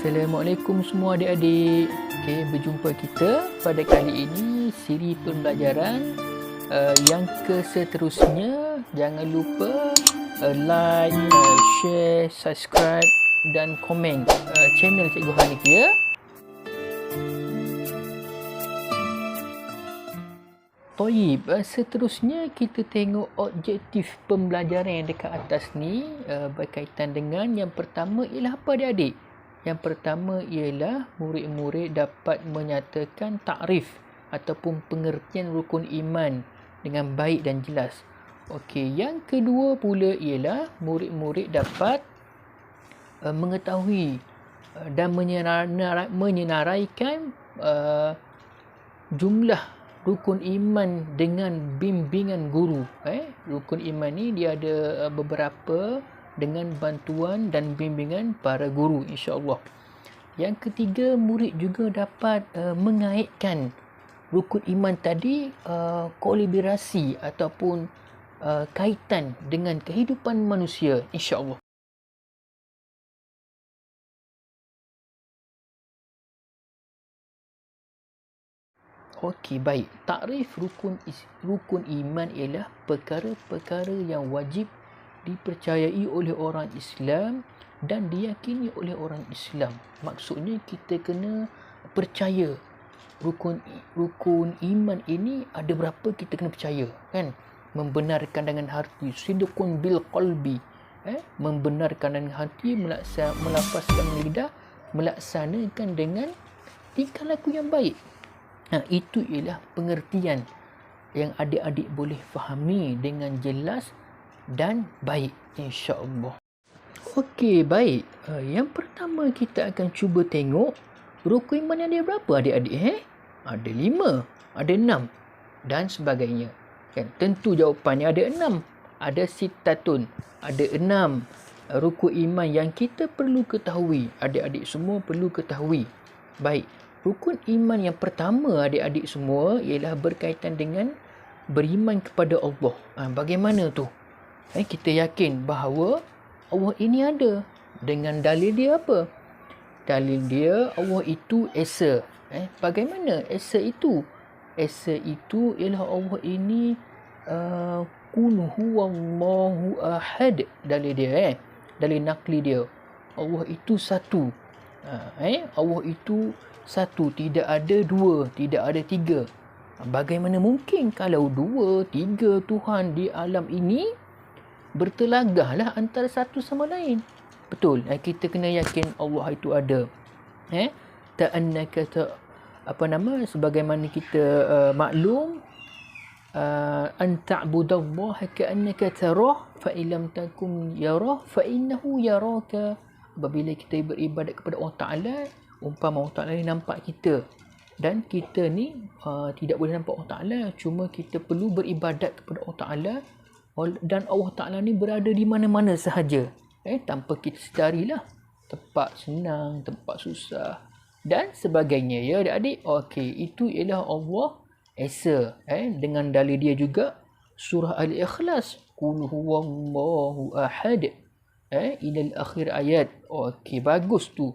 Assalamualaikum semua adik-adik. Okey, berjumpa kita pada kali ini siri pembelajaran yang seterusnya. Jangan lupa like, share, subscribe dan komen channel Cikgu Hanif ya. Toyib, seterusnya kita tengok objektif pembelajaran yang dekat atas ni berkaitan dengan yang pertama ialah apa adik-adik? Yang pertama ialah murid-murid dapat menyatakan takrif ataupun pengertian rukun iman dengan baik dan jelas. Okey, yang kedua pula ialah murid-murid dapat mengetahui dan menyenaraikan jumlah rukun iman dengan bimbingan guru. Rukun iman ni dia ada beberapa dengan bantuan dan bimbingan para guru, insya-Allah. Yang ketiga, murid juga dapat mengaitkan rukun iman tadi kolaborasi ataupun kaitan dengan kehidupan manusia, insya-Allah. Okey, baik. Takrif rukun iman ialah perkara-perkara yang wajib dipercayai oleh orang Islam dan diyakini oleh orang Islam. Maksudnya kita kena percaya rukun iman ini ada berapa kita kena percaya, kan? Membenarkan dengan hati, sidqun bil qalbi, membenarkan dengan hati, melafazkan lidah, melaksanakan dengan tingkah laku yang baik. Itu ialah pengertian yang adik-adik boleh fahami dengan jelas dan baik, insya-Allah. Okey, baik. Yang pertama kita akan cuba tengok rukun iman ada berapa adik-adik? Ada 5, ada 6 dan sebagainya. Kan, tentu jawapannya ada 6. Ada sitatun, ada 6 rukun iman yang kita perlu ketahui. Adik-adik semua perlu ketahui. Baik. Rukun iman yang pertama adik-adik semua ialah berkaitan dengan beriman kepada Allah. Bagaimana tu? Kita yakin bahawa Allah ini ada. Dengan dalil dia apa? Dalil dia Allah itu Esa. Bagaimana Esa itu? Esa itu ialah Allah ini Qul huwallahu ahad. Dalil dia. Dalil nakli dia. Allah itu satu. Allah itu satu. Tidak ada dua. Tidak ada tiga. Bagaimana mungkin kalau 2, 3 Tuhan di alam ini bertelagahlah antara satu sama lain. Betul. Kita kena yakin Allah itu ada. Ta'annaka sebagaimana kita maklum, an ta'budallaha ka'annaka tarah fa illam takum yarah fa innahu yaraka. Apabila kita beribadat kepada Allah Taala, umpama Allah Taala ni nampak kita dan kita ni tidak boleh nampak Allah Taala, cuma kita perlu beribadat kepada Allah Taala dan Allah Ta'ala ni berada di mana-mana sahaja. Tanpa kita sedarilah. Tempat senang, tempat susah dan sebagainya ya adik-adik. Okey, itu ialah Allah Esa. Dengan dalil dia juga surah Al-Ikhlas. Qul huwallahu ahad. Ilal akhir ayat. Okey, bagus tu.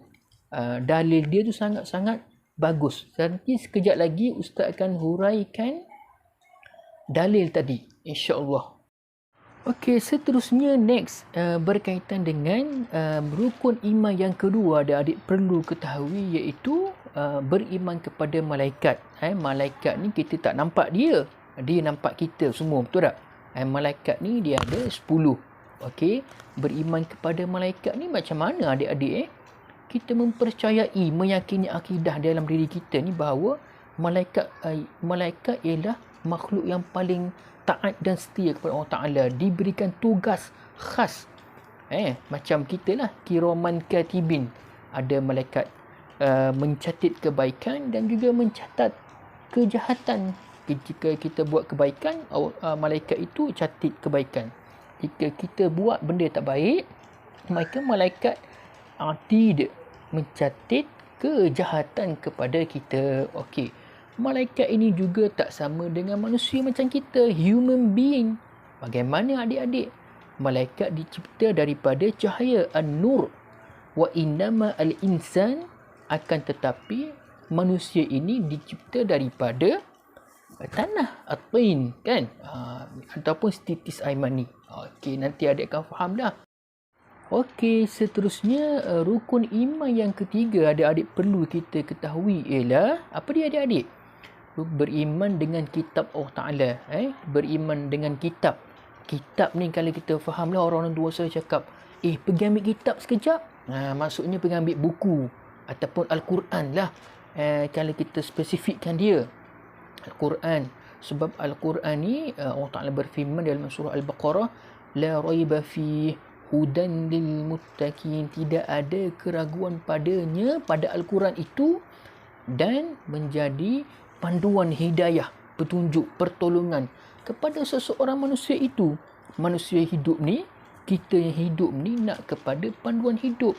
Dalil dia tu sangat-sangat bagus. Nanti sekejap lagi Ustaz akan huraikan dalil tadi, insya-Allah. Okey, seterusnya next berkaitan dengan rukun iman yang kedua adik-adik perlu ketahui, iaitu beriman kepada malaikat. Malaikat ni kita tak nampak dia. Dia nampak kita semua, betul tak? Malaikat ni dia ada 10. Okey, beriman kepada malaikat ni macam mana adik-adik? Kita mempercayai, meyakini akidah dalam diri kita ni bahawa malaikat ialah makhluk yang paling taat dan setia kepada Allah Ta'ala, diberikan tugas khas. Macam kita lah, kiraman katibin. Ada malaikat mencatat kebaikan dan juga mencatat kejahatan. Jika kita buat kebaikan, malaikat itu catat kebaikan. Jika kita buat benda tak baik, maka malaikat tidak mencatat kejahatan kepada kita. Okey. Malaikat ini juga tak sama dengan manusia macam kita, human being. Bagaimana adik-adik? Malaikat dicipta daripada cahaya an-nur. wa innama al-insan, akan tetapi manusia ini dicipta daripada tanah, at-tin kan, ataupun setitis air mani. Okey, nanti adik akan faham dah. Okey, seterusnya rukun iman yang ketiga adik-adik perlu kita ketahui ialah apa dia adik-adik? Beriman dengan kitab Allah Ta'ala. Beriman dengan kitab. Kitab ni kalau kita faham lah, orang-orang tua saya cakap, pergi ambil kitab sekejap. Maksudnya pergi ambil buku ataupun Al-Quran lah. Kalau kita spesifikkan dia. Al-Quran. Sebab Al-Quran ni Allah Ta'ala berfirman dalam surah Al-Baqarah, la raiba fi hudan lil muttaqin, tidak ada keraguan padanya, pada Al-Quran itu, dan menjadi panduan hidayah, petunjuk, pertolongan kepada seseorang manusia itu. Manusia hidup ni, kita yang hidup ni nak kepada panduan hidup.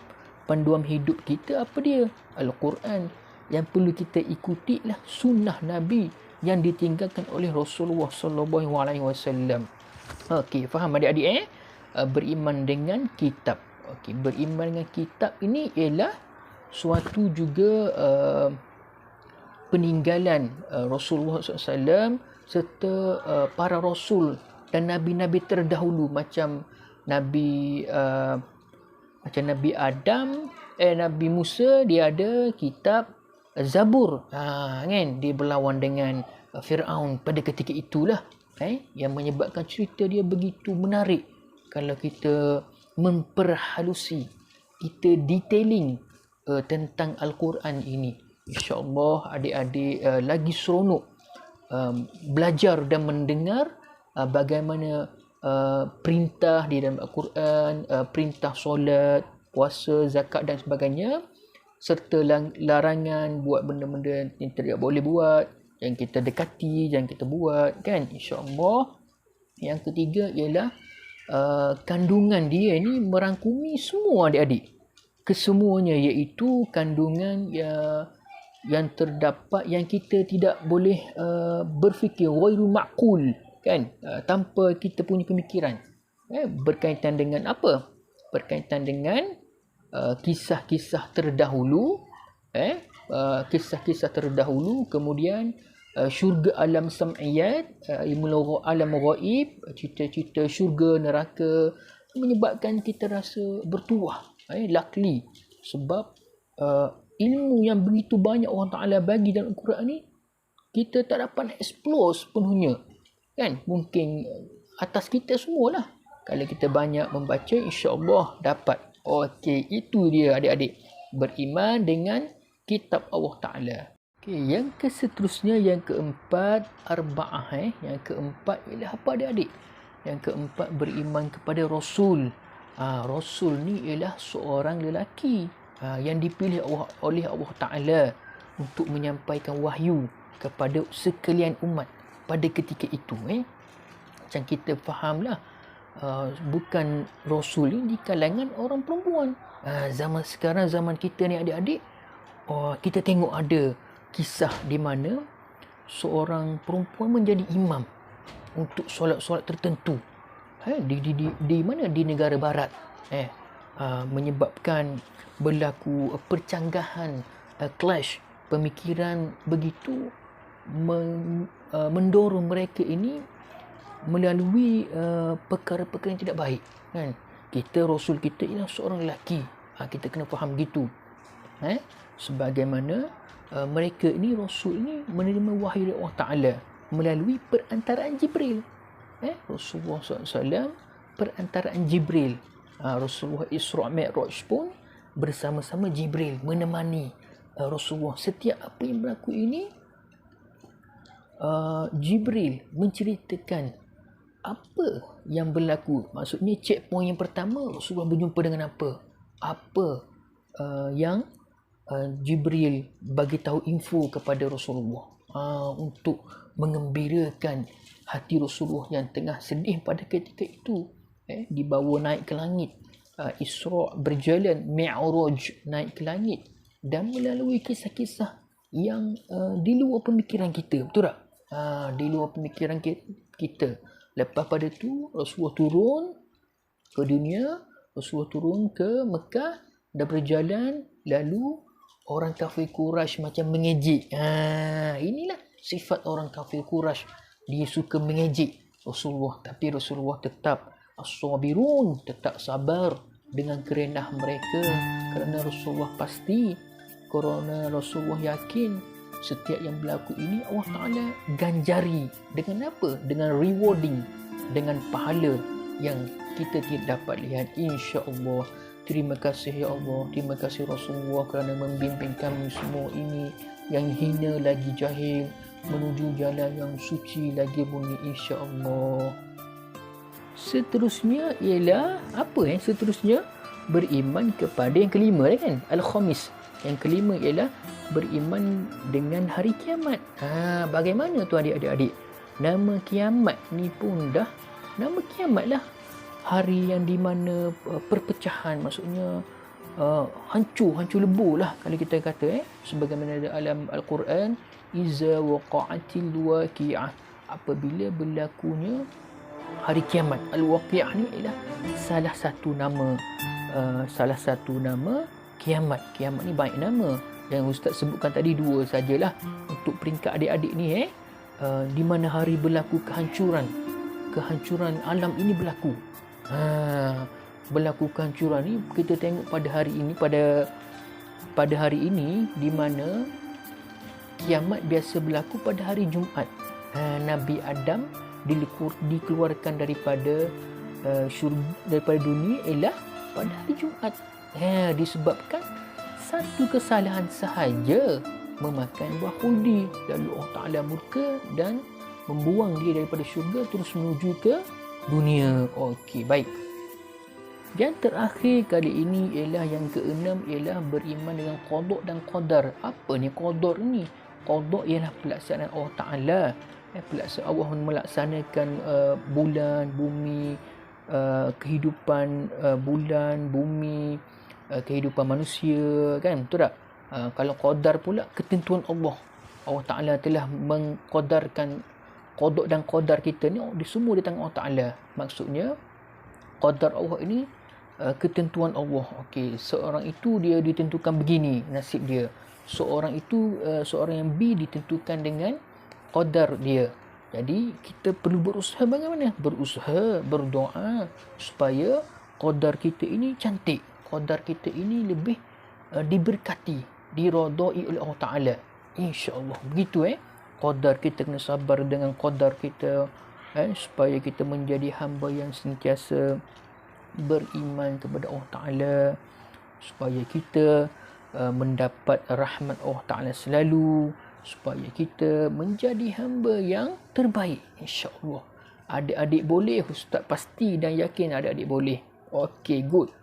Panduan hidup kita apa dia? Al-Quran. Yang perlu kita ikuti lah sunnah Nabi yang ditinggalkan oleh Rasulullah sallallahu alaihi wasallam. Okey, faham adik-adik beriman dengan kitab. Okey, beriman dengan kitab ini ialah suatu juga peninggalan Rasulullah SAW serta para rasul dan nabi-nabi terdahulu, macam Nabi Adam, Nabi Musa, dia ada kitab Zabur, kan, dia berlawan dengan Firaun pada ketika itulah, yang menyebabkan cerita dia begitu menarik. Kalau kita memperhalusi, kita detailing tentang Al-Quran ini, InsyaAllah adik-adik lagi seronok belajar dan mendengar bagaimana perintah di dalam Al-Quran, perintah solat, puasa, zakat dan sebagainya, serta larangan buat benda-benda yang tidak boleh buat, yang kita dekati, yang kita buat, kan, insyaAllah. Yang ketiga ialah kandungan dia ni merangkumi semua adik-adik, kesemuanya, iaitu kandungan yang terdapat yang kita tidak boleh berfikir ghairu ma'qul, kan, tanpa kita punya pemikiran. Berkaitan dengan apa? Berkaitan dengan kisah-kisah terdahulu, kisah-kisah terdahulu, kemudian syurga alam sam'iyat, ilmu alam ghaib, cerita-cerita syurga neraka, menyebabkan kita rasa bertuah, luckily, sebab ilmu yang begitu banyak Allah Ta'ala bagi dalam Al-Quran ni, kita tak dapat explore sepenuhnya, kan. Mungkin atas kita semualah. Kalau kita banyak membaca, insyaAllah dapat. Okey, itu dia adik-adik, beriman dengan kitab Allah Ta'ala. Okey, yang seterusnya, yang keempat, arba'ah. Yang keempat ialah apa adik-adik? Yang keempat, beriman kepada Rasul. Rasul ni ialah seorang lelaki yang dipilih oleh Allah Ta'ala untuk menyampaikan wahyu kepada sekalian umat pada ketika itu. Macam kita fahamlah, bukan Rasul ni di kalangan orang perempuan. Zaman sekarang, zaman kita ni adik-adik, kita tengok ada kisah di mana seorang perempuan menjadi imam untuk solat-solat tertentu. Di mana? Di negara barat. Menyebabkan berlaku percanggahan, clash pemikiran, begitu mendorong mereka ini melalui perkara-perkara yang tidak baik, kan. Kita, Rasul kita ialah seorang lelaki, kita kena faham gitu, sebagaimana mereka ini, Rasul ini menerima wahyu dari Allah Ta'ala melalui perantaraan Jibril. Rasulullah SAW perantaraan Jibril. Rasulullah Isra' Mi'raj pun bersama-sama Jibril menemani Rasulullah. Setiap apa yang berlaku ini, Jibril menceritakan apa yang berlaku. Maksudnya checkpoint yang pertama, Rasulullah berjumpa dengan apa yang Jibril bagi tahu info kepada Rasulullah, untuk mengembirakan hati Rasulullah yang tengah sedih pada ketika itu. Dibawa naik ke langit, Isra' berjalan, Mi'raj naik ke langit, dan melalui kisah-kisah yang di luar pemikiran kita, betul tak? Di luar pemikiran kita. Lepas pada tu Rasulullah turun ke dunia, Rasulullah turun ke Mekah, dah berjalan, lalu orang kafir Quraisy macam mengejek. Inilah sifat orang kafir Quraisy. Dia suka mengejek Rasulullah, tapi Rasulullah tetap as-sabirun, tetap sabar dengan kerendah mereka, kerana Rasulullah pasti, kerana Rasulullah yakin setiap yang berlaku ini Allah Ta'ala ganjari dengan apa? Dengan rewarding, dengan pahala yang kita tidak dapat lihat, insya-Allah. Terima kasih ya Allah, terima kasih Rasulullah kerana membimbing kami semua ini yang hina lagi jahil menuju jalan yang suci lagi murni, insya-Allah. Seterusnya ialah apa seterusnya? Beriman kepada yang kelima kan? Al-Khamis. Yang kelima ialah beriman dengan hari kiamat. Bagaimana tu adik-adik? Nama kiamat ni pun dah nama kiamat lah. Hari yang di mana perpecahan, maksudnya hancur lebur lah kalau kita kata sebagaimana dalam Al-Quran, iza waqa'atil waqi'ah, apabila berlakunya hari kiamat. Al-waqi'ah ni ialah salah satu nama kiamat. Kiamat ni banyak nama. Yang Ustaz sebutkan tadi dua sajalah untuk peringkat adik-adik ni di mana hari berlaku kehancuran alam ini berlaku. Berlaku kehancuran ni kita tengok pada hari ini, pada hari ini di mana kiamat biasa berlaku pada hari Jumaat. Nabi Adam dikeluarkan daripada dunia ialah pada hari Jumaat. Disebabkan satu kesalahan sahaja, memakan buah khuldi, lalu Allah Ta'ala murka dan membuang dia daripada syurga terus menuju ke dunia. Okey, baik. Yang terakhir kali ini ialah yang keenam, ialah beriman dengan qada dan qadar. Apa ni qadar ni? Qada ialah pelaksanaan Allah Ta'ala. Allah melaksanakan bulan, bumi, kehidupan bulan, bumi, kehidupan manusia, kan? Betul tak? Kalau qadar pula ketentuan Allah. Allah Ta'ala telah mengqadarkan qada dan qadar kita ni semua di tangan Allah Ta'ala. Maksudnya qadar Allah ini ketentuan Allah. Okey, seorang itu dia ditentukan begini nasib dia. Seorang yang B ditentukan dengan qadar dia. Jadi kita perlu berusaha bagaimana? Berusaha, berdoa supaya qadar kita ini cantik. Qadar kita ini lebih diberkati, diredai oleh Allah Ta'ala. InsyaAllah. Begitu qadar kita, kena sabar dengan qadar kita supaya kita menjadi hamba yang sentiasa beriman kepada Allah Ta'ala, supaya kita mendapat rahmat Allah Ta'ala selalu, supaya kita menjadi hamba yang terbaik, insyaAllah. Adik-adik boleh, Ustaz pasti dan yakin adik-adik boleh. Okey, good.